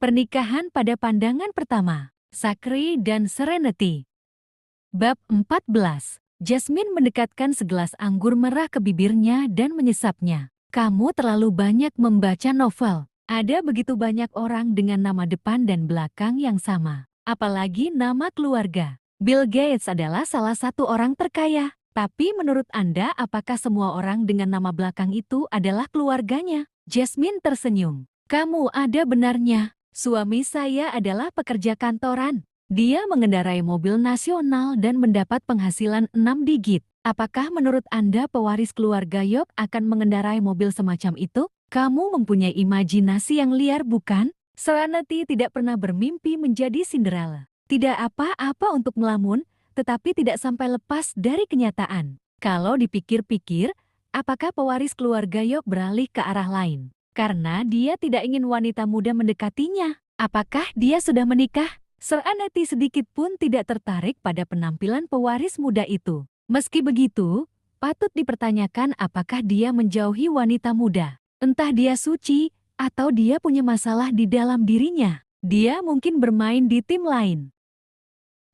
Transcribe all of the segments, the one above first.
Pernikahan pada pandangan pertama, Sakri dan Serenity. Bab 14. Jasmine mendekatkan segelas anggur merah ke bibirnya dan menyesapnya. Kamu terlalu banyak membaca novel. Ada begitu banyak orang dengan nama depan dan belakang yang sama. Apalagi nama keluarga. Bill Gates adalah salah satu orang terkaya. Tapi menurut Anda, apakah semua orang dengan nama belakang itu adalah keluarganya? Jasmine tersenyum. Kamu ada benarnya. Suami saya adalah pekerja kantoran. Dia mengendarai mobil nasional dan mendapat penghasilan 6 digit. Apakah menurut Anda pewaris keluarga York akan mengendarai mobil semacam itu? Kamu mempunyai imajinasi yang liar, bukan? Serenity tidak pernah bermimpi menjadi Cinderella. Tidak apa-apa untuk melamun, tetapi tidak sampai lepas dari kenyataan. Kalau dipikir-pikir, apakah pewaris keluarga York beralih ke arah lain? Karena dia tidak ingin wanita muda mendekatinya. Apakah dia sudah menikah? Serenity sedikit pun tidak tertarik pada penampilan pewaris muda itu. Meski begitu, patut dipertanyakan apakah dia menjauhi wanita muda. Entah dia suci, atau dia punya masalah di dalam dirinya. Dia mungkin bermain di tim lain.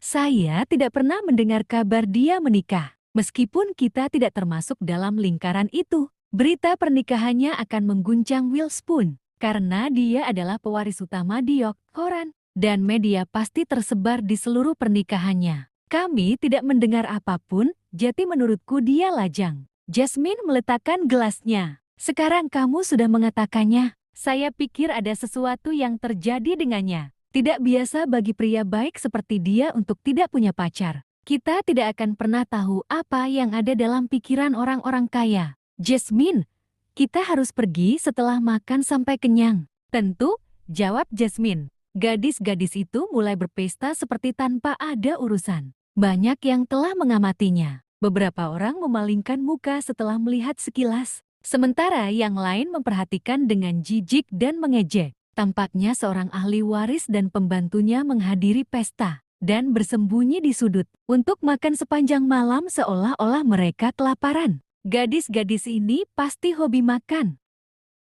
Saya tidak pernah mendengar kabar dia menikah. Meskipun kita tidak termasuk dalam lingkaran itu. Berita pernikahannya akan mengguncang Will Spoon, karena dia adalah pewaris utama di York Koran, dan media pasti tersebar di seluruh pernikahannya. Kami tidak mendengar apapun, jadi menurutku dia lajang. Jasmine meletakkan gelasnya. Sekarang kamu sudah mengatakannya, saya pikir ada sesuatu yang terjadi dengannya. Tidak biasa bagi pria baik seperti dia untuk tidak punya pacar. Kita tidak akan pernah tahu apa yang ada dalam pikiran orang-orang kaya. Jasmine, kita harus pergi setelah makan sampai kenyang. Tentu, jawab Jasmine. Gadis-gadis itu mulai berpesta seperti tanpa ada urusan. Banyak yang telah mengamatinya. Beberapa orang memalingkan muka setelah melihat sekilas. Sementara yang lain memperhatikan dengan jijik dan mengejek. Tampaknya seorang ahli waris dan pembantunya menghadiri pesta dan bersembunyi di sudut untuk makan sepanjang malam seolah-olah mereka kelaparan. Gadis-gadis ini pasti hobi makan.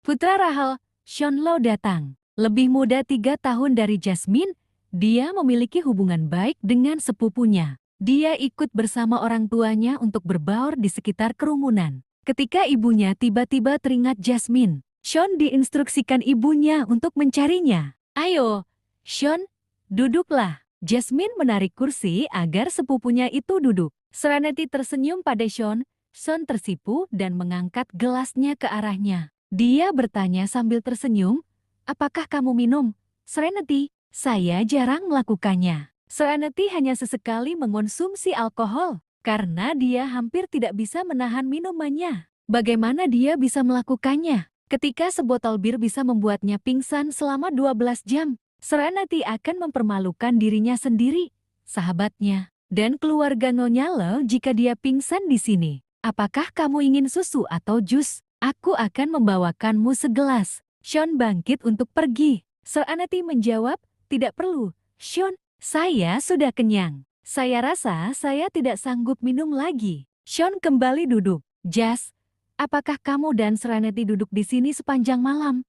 Putra Rahel, Sean Lo datang. Lebih muda 3 tahun dari Jasmine, dia memiliki hubungan baik dengan sepupunya. Dia ikut bersama orang tuanya untuk berbaur di sekitar kerumunan. Ketika ibunya tiba-tiba teringat Jasmine, Sean diinstruksikan ibunya untuk mencarinya. Ayo, Sean, duduklah. Jasmine menarik kursi agar sepupunya itu duduk. Serenity tersenyum pada Sean. Sean tersipu dan mengangkat gelasnya ke arahnya. Dia bertanya sambil tersenyum, apakah kamu minum? Serenity, saya jarang melakukannya. Serenity hanya sesekali mengonsumsi alkohol, karena dia hampir tidak bisa menahan minumannya. Bagaimana dia bisa melakukannya? Ketika sebotol bir bisa membuatnya pingsan selama 12 jam, Serenity akan mempermalukan dirinya sendiri, sahabatnya, dan keluarga Nyonya Lo jika dia pingsan di sini. Apakah kamu ingin susu atau jus? Aku akan membawakanmu segelas. Sean bangkit untuk pergi. Serenity menjawab, tidak perlu. Sean, saya sudah kenyang. Saya rasa saya tidak sanggup minum lagi. Sean kembali duduk. Jas, apakah kamu dan Serenity duduk di sini sepanjang malam?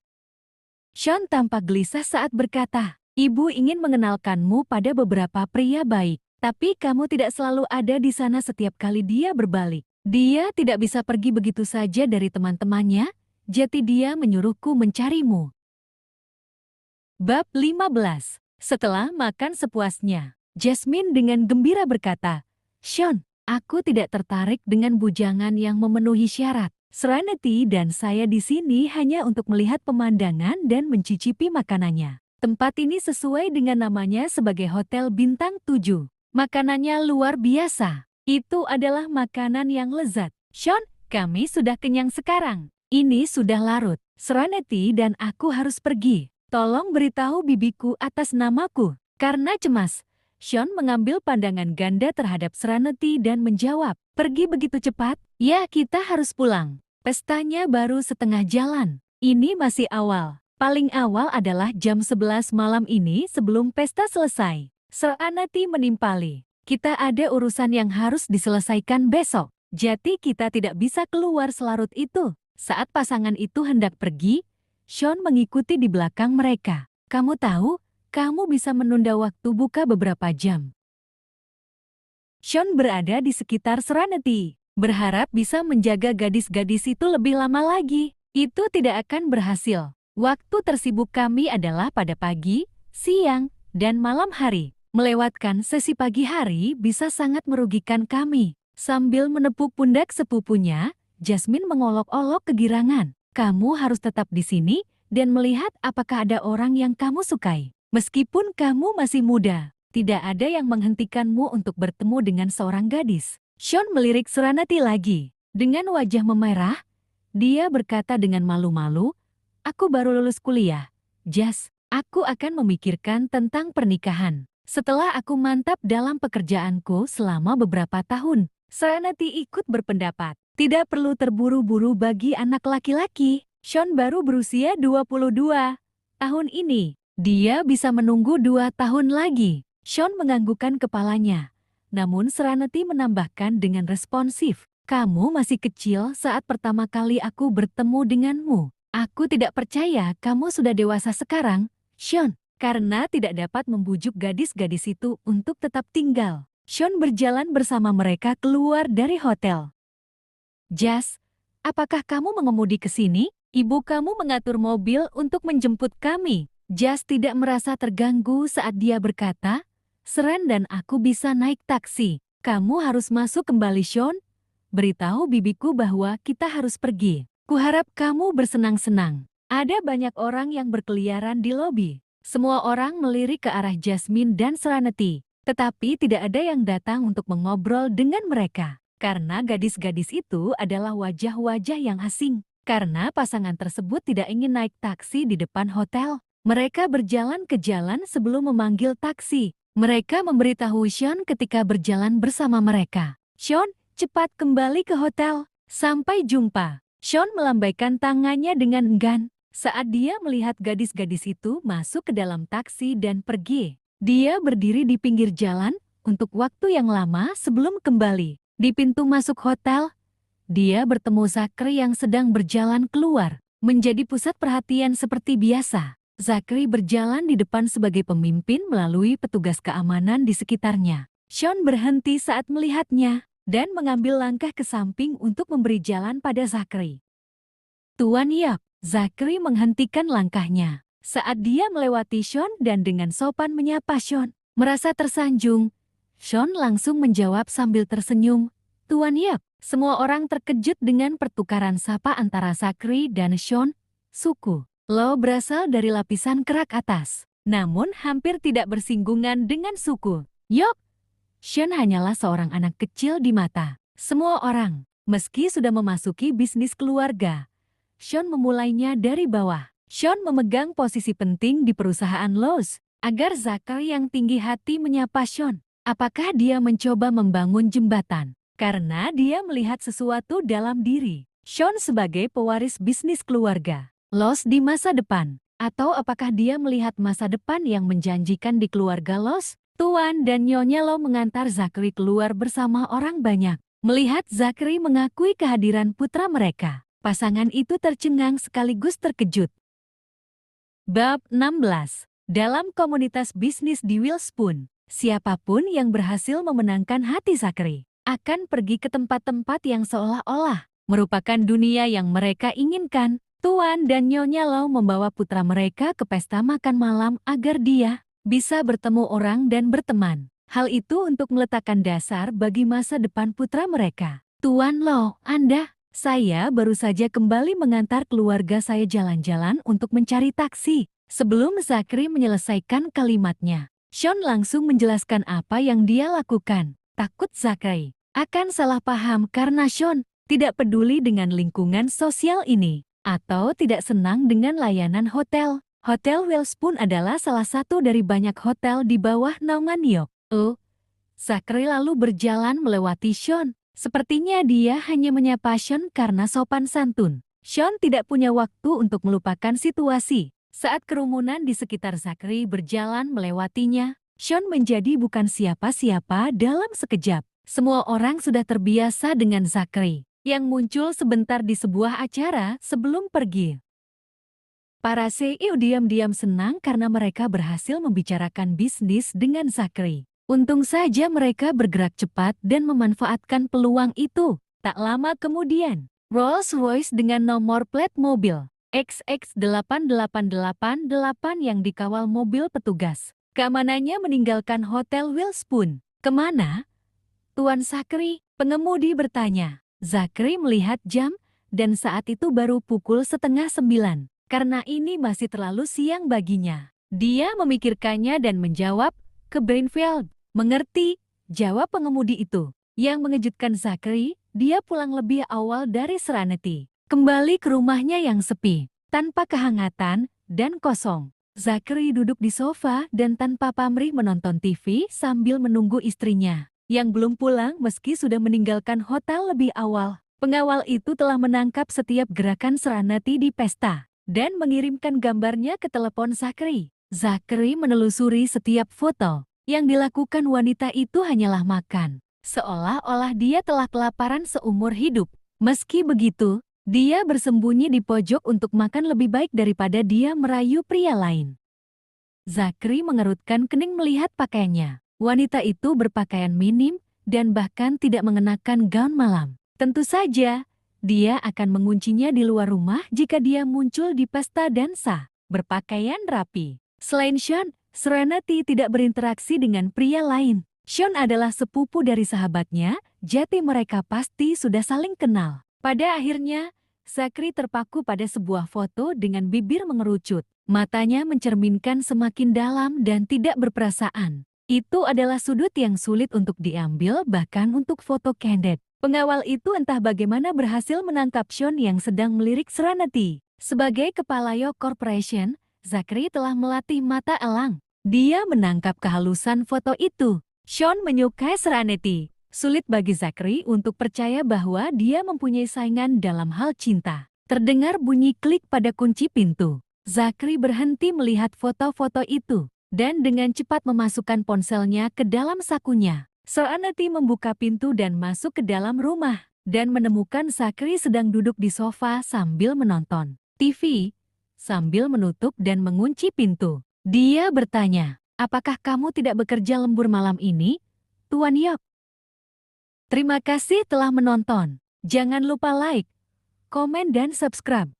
Sean tampak gelisah saat berkata, ibu ingin mengenalkanmu pada beberapa pria baik. Tapi kamu tidak selalu ada di sana setiap kali dia berbalik. Dia tidak bisa pergi begitu saja dari teman-temannya, jadi dia menyuruhku mencarimu. Bab 15. Setelah makan sepuasnya, Jasmine dengan gembira berkata, Sean, aku tidak tertarik dengan bujangan yang memenuhi syarat. Serenity dan saya di sini hanya untuk melihat pemandangan dan mencicipi makanannya. Tempat ini sesuai dengan namanya sebagai Hotel Bintang 7. Makanannya luar biasa. Itu adalah makanan yang lezat. Sean, kami sudah kenyang sekarang. Ini sudah larut. Serenity dan aku harus pergi. Tolong beritahu bibiku atas namaku. Karena cemas, Sean mengambil pandangan ganda terhadap Serenity dan menjawab, pergi begitu cepat? Ya, kita harus pulang. Pestanya baru setengah jalan. Ini masih awal. Paling awal adalah jam 11 malam ini sebelum pesta selesai. Serenity menimpali. Kita ada urusan yang harus diselesaikan besok. Jadi kita tidak bisa keluar selarut itu. Saat pasangan itu hendak pergi, Sean mengikuti di belakang mereka. Kamu tahu, kamu bisa menunda waktu buka beberapa jam. Sean berada di sekitar Serenity, berharap bisa menjaga gadis-gadis itu lebih lama lagi. Itu tidak akan berhasil. Waktu tersibuk kami adalah pada pagi, siang, dan malam hari. Melewatkan sesi pagi hari bisa sangat merugikan kami. Sambil menepuk pundak sepupunya, Jasmine mengolok-olok kegirangan. Kamu harus tetap di sini dan melihat apakah ada orang yang kamu sukai. Meskipun kamu masih muda, tidak ada yang menghentikanmu untuk bertemu dengan seorang gadis. Sean melirik Serenity lagi. Dengan wajah memerah, dia berkata dengan malu-malu, "Aku baru lulus kuliah. Jas, aku akan memikirkan tentang pernikahan. Setelah aku mantap dalam pekerjaanku selama beberapa tahun." Serenity ikut berpendapat, tidak perlu terburu-buru bagi anak laki-laki. Sean baru berusia 22 tahun ini. Dia bisa menunggu 2 tahun lagi. Sean menganggukkan kepalanya. Namun Serenity menambahkan dengan responsif, "Kamu masih kecil saat pertama kali aku bertemu denganmu. Aku tidak percaya kamu sudah dewasa sekarang, Sean." Karena tidak dapat membujuk gadis-gadis itu untuk tetap tinggal, Sean berjalan bersama mereka keluar dari hotel. "Jas, apakah kamu mengemudi ke sini? Ibu kamu mengatur mobil untuk menjemput kami." Jas tidak merasa terganggu saat dia berkata, "Seren dan aku bisa naik taksi. Kamu harus masuk kembali, Sean. Beritahu bibiku bahwa kita harus pergi. Kuharap kamu bersenang-senang." Ada banyak orang yang berkeliaran di lobi. Semua orang melirik ke arah Jasmine dan Serenity, tetapi tidak ada yang datang untuk mengobrol dengan mereka. Karena gadis-gadis itu adalah wajah-wajah yang asing. Karena pasangan tersebut tidak ingin naik taksi di depan hotel, mereka berjalan ke jalan sebelum memanggil taksi. Mereka memberitahu Sean ketika berjalan bersama mereka. "Sean, cepat kembali ke hotel. Sampai jumpa." Sean melambaikan tangannya dengan enggan saat dia melihat gadis-gadis itu masuk ke dalam taksi dan pergi. Dia berdiri di pinggir jalan untuk waktu yang lama sebelum kembali. Di pintu masuk hotel, dia bertemu Zachary yang sedang berjalan keluar. Menjadi pusat perhatian seperti biasa, Zachary berjalan di depan sebagai pemimpin melalui petugas keamanan di sekitarnya. Sean berhenti saat melihatnya dan mengambil langkah ke samping untuk memberi jalan pada Zachary. "Tuan Yap." Zachary menghentikan langkahnya saat dia melewati Sean dan dengan sopan menyapa Sean. Merasa tersanjung, Sean langsung menjawab sambil tersenyum, "Tuan Yap." Semua orang terkejut dengan pertukaran sapa antara Zachary dan Sean. Suku Lo berasal dari lapisan kerak atas, namun hampir tidak bersinggungan dengan suku Yok. Sean hanyalah seorang anak kecil di mata semua orang. Meski sudah memasuki bisnis keluarga, Sean memulainya dari bawah. Sean memegang posisi penting di perusahaan Lowe's. Agar Zachary yang tinggi hati menyapa Sean, apakah dia mencoba membangun jembatan? Karena dia melihat sesuatu dalam diri Sean sebagai pewaris bisnis keluarga Lowe's di masa depan. Atau apakah dia melihat masa depan yang menjanjikan di keluarga Lowe's? Tuan dan Nyonya Lo mengantar Zachary keluar bersama orang banyak. Melihat Zachary mengakui kehadiran putra mereka, pasangan itu tercengang sekaligus terkejut. Bab 16. Dalam komunitas bisnis di Wilspoon, siapapun yang berhasil memenangkan hati Zachary akan pergi ke tempat-tempat yang seolah-olah merupakan dunia yang mereka inginkan. Tuan dan Nyonya Lau membawa putra mereka ke pesta makan malam agar dia bisa bertemu orang dan berteman. Hal itu untuk meletakkan dasar bagi masa depan putra mereka. "Tuan Lau, saya baru saja kembali mengantar keluarga saya jalan-jalan untuk mencari taksi." Sebelum Zachary menyelesaikan kalimatnya, Sean langsung menjelaskan apa yang dia lakukan. Takut Zachary akan salah paham karena Sean tidak peduli dengan lingkungan sosial ini atau tidak senang dengan layanan hotel. Hotel Wilspoon adalah salah satu dari banyak hotel di bawah naungan Yok. Zachary lalu berjalan melewati Sean. Sepertinya dia hanya menyapa Sean karena sopan santun. Sean tidak punya waktu untuk melupakan situasi. Saat kerumunan di sekitar Zachary berjalan melewatinya, Sean menjadi bukan siapa-siapa dalam sekejap. Semua orang sudah terbiasa dengan Zachary, yang muncul sebentar di sebuah acara sebelum pergi. Para CEO diam-diam senang karena mereka berhasil membicarakan bisnis dengan Zachary. Untung saja mereka bergerak cepat dan memanfaatkan peluang itu. Tak lama kemudian, Rolls-Royce dengan nomor plat mobil XX8888 yang dikawal mobil petugas keamanannya meninggalkan Hotel Willspoon. Kemana? Tuan Zachary, pengemudi bertanya. Zachary melihat jam, dan saat itu baru pukul 8:30. Karena ini masih terlalu siang baginya. Dia memikirkannya dan menjawab, ke Brainfield. Mengerti, jawab pengemudi itu. Yang mengejutkan Zachary, dia pulang lebih awal dari Serenity. Kembali ke rumahnya yang sepi, tanpa kehangatan, dan kosong. Zachary duduk di sofa dan tanpa pamrih menonton TV sambil menunggu istrinya, yang belum pulang meski sudah meninggalkan hotel lebih awal. Pengawal itu telah menangkap setiap gerakan Serenity di pesta, dan mengirimkan gambarnya ke telepon Zachary. Zachary menelusuri setiap foto. Yang dilakukan wanita itu hanyalah makan, seolah-olah dia telah kelaparan seumur hidup. Meski begitu, dia bersembunyi di pojok untuk makan lebih baik daripada dia merayu pria lain. Zachary mengerutkan kening melihat pakaiannya. Wanita itu berpakaian minim dan bahkan tidak mengenakan gaun malam. Tentu saja, dia akan menguncinya di luar rumah jika dia muncul di pesta dansa, berpakaian rapi. Selain Sean, Serenity tidak berinteraksi dengan pria lain. Sean adalah sepupu dari sahabatnya, jadi mereka pasti sudah saling kenal. Pada akhirnya, Zachary terpaku pada sebuah foto dengan bibir mengerucut. Matanya mencerminkan semakin dalam dan tidak berperasaan. Itu adalah sudut yang sulit untuk diambil bahkan untuk foto candid. Pengawal itu entah bagaimana berhasil menangkap Sean yang sedang melirik Serenity. Sebagai kepala York Corporation, Zachary telah melatih mata elang. Dia menangkap kehalusan foto itu. Sean menyukai Serenity. Sulit bagi Zachary untuk percaya bahwa dia mempunyai saingan dalam hal cinta. Terdengar bunyi klik pada kunci pintu. Zachary berhenti melihat foto-foto itu, dan dengan cepat memasukkan ponselnya ke dalam sakunya. Serenity membuka pintu dan masuk ke dalam rumah, dan menemukan Zachary sedang duduk di sofa sambil menonton TV, sambil menutup dan mengunci pintu. Dia bertanya, apakah kamu tidak bekerja lembur malam ini, Tuan York? Terima kasih telah menonton. Jangan lupa like, komen, dan subscribe.